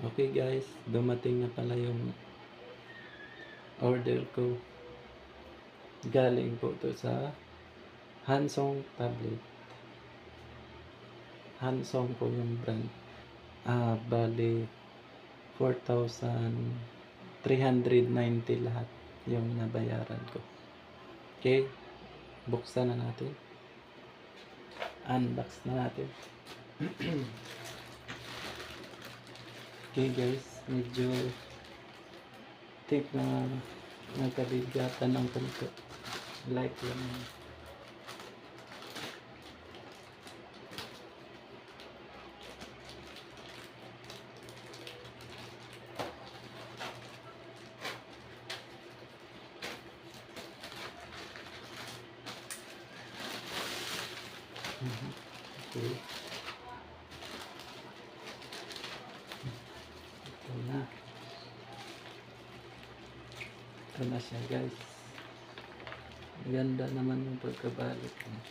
Okay guys, dumating na pala yung order ko. Galing po to sa Hansong tablet. Hansong po yung brand. Bali 4,390 lahat yung nabayaran ko. Okay, buksan na natin. Unbox na natin. Okay guys, medyo think na nagkabigatan ng konti. Like lang. Okay. Ito na. Ito na siya guys. Ganda naman yung pagkabalot niya.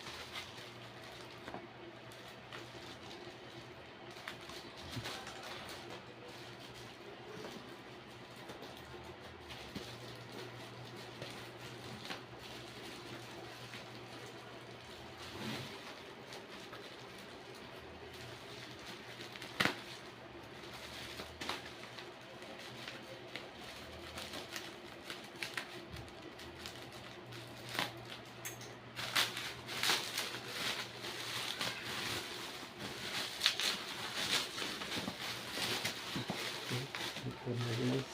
Ito na guys.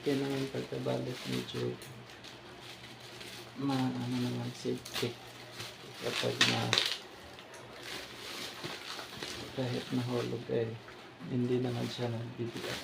Okay naman pagkabalot, medyo ano naman safety kapag kahit nahulog hindi naman siya nagbibigay.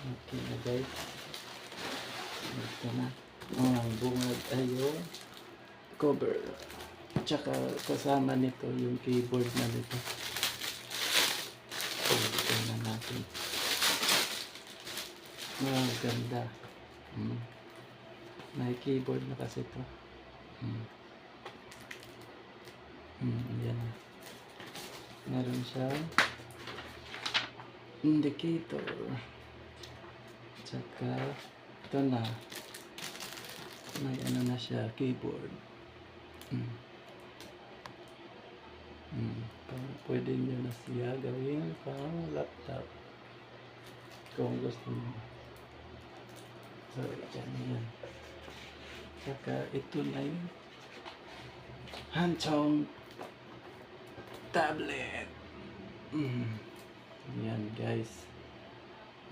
Okay na guys. Ito na. Ang bungad ay yung cover. Tsaka kasama nito yung keyboard na nito. Ito na natin. Ganda. May keyboard na kasi ito. Yan. Meron siyang indicator. Tsaka ito na. May ano na siya, keyboard. Pwede nyo na siya gawin pang laptop kung gusto nyo. So, yan. Tsaka ito na yung Hansong tablet. Yan guys.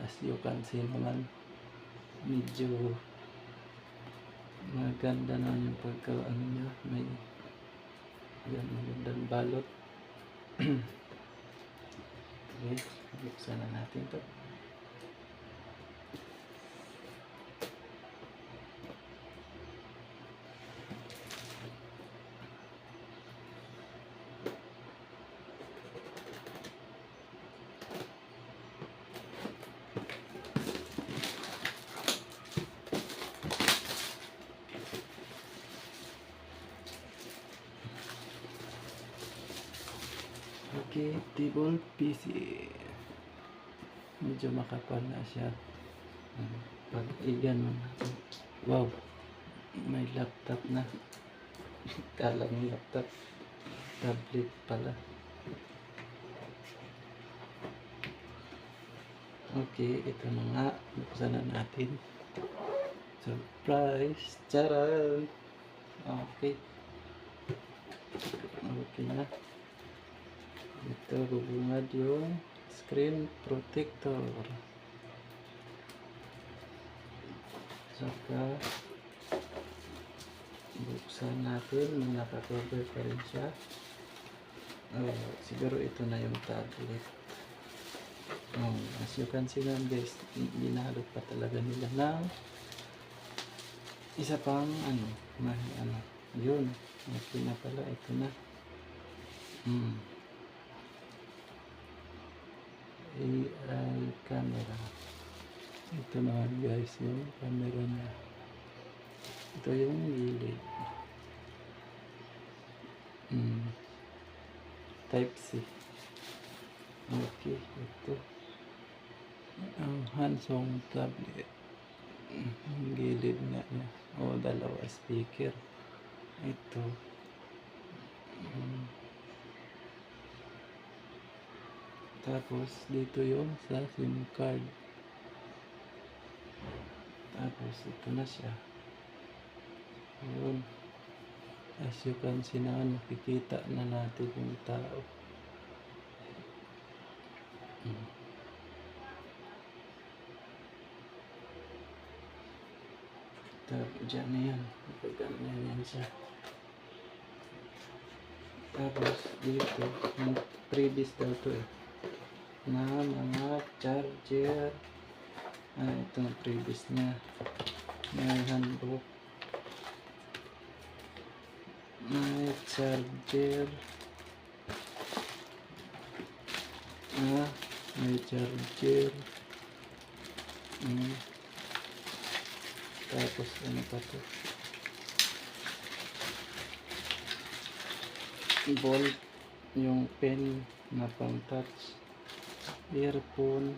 As you can see naman, medyo maganda na yung pagkaano niya. May yan, magandang balot. Okay, buksan na natin to. Okay, table PC. Medyo makapal na siya. Pag igan mo natin. Wow, may laptop na. Kala mo laptop, tablet pala. Okay, ito na nga. Buksan na natin. Surprise! Charan! Okay. Okay na. Ito, bubungad yung screen protector. Saka, buksan natin. Naka-cover pa rin siya. Siguro ito na yung tablet. As you can see nga guys, binalot pa talaga nila ng isa pang yun. Okay na pala, ito na. AI camera. Ito naman guys, yung camera niya. Ito yung gilid. Type C. Okay, ito. Ang Samsung tablet. Ang gilid nga niya. Dalawa speaker. Ito. Tapos, dito yung sa SIM card. Tapos, ito na siya. Yun. As you can see na, nakikita na natin yung tao. Tapos, dyan na yan. Ganyan yan siya. Tapos, dito, yung previous daw to na mga charger. Ito ang previous niya. May handbook. May charger. May charger. Tapos ano pa to? Bolt, yung pen na pang touch. Earphone.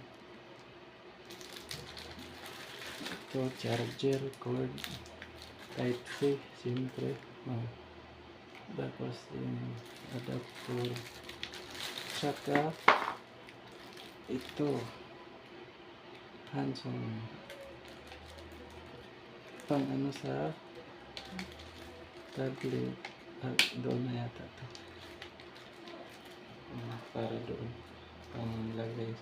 Ito, charger, cord. Type C, siyempre. Tapos yung adapter. Saka ito Samsung pang sa tablet. Doon na yata to. Para doon pang lagay.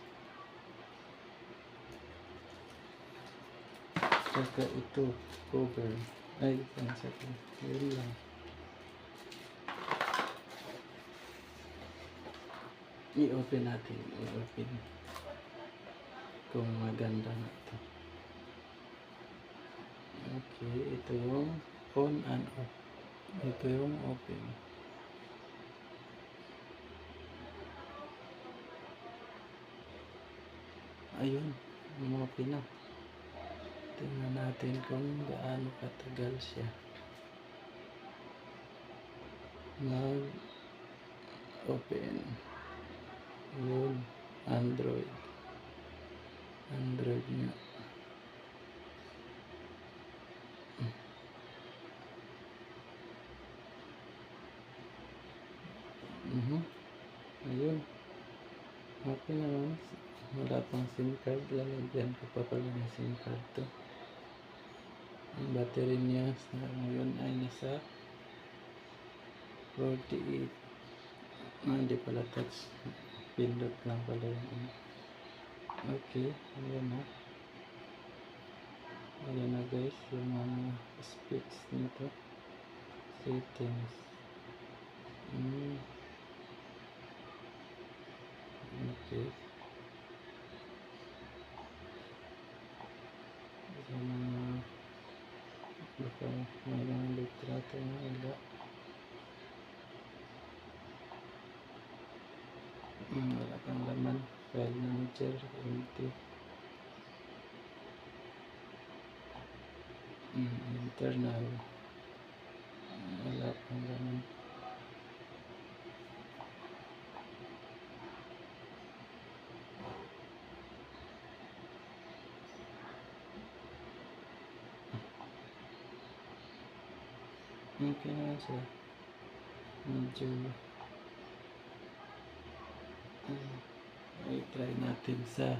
Saka ito cover. Yun lang. I-open natin. Kung maganda na ito. Okay, ito yung on and off. Ito yung open. Ayun, okay na. Tingnan natin kung gaano katagal siya. Mag-open. Yun, Android nga. Ayun. Okay naman. Wala pang SIM card. Lalagyan ko pa pala ng SIM card to. Ang battery niya ngayon ay nasa 48. Hindi pala touch. Pindot lang pala yun. Okay. Ayan na. Ayan na guys. Yung mga specs nito. Settings. Okay. Sa mga baka may mga litrato na wala. Wala kang laman. File manager. Empty. Internal. Wala kang laman. Okay naman siya. Medyo i-try natin sa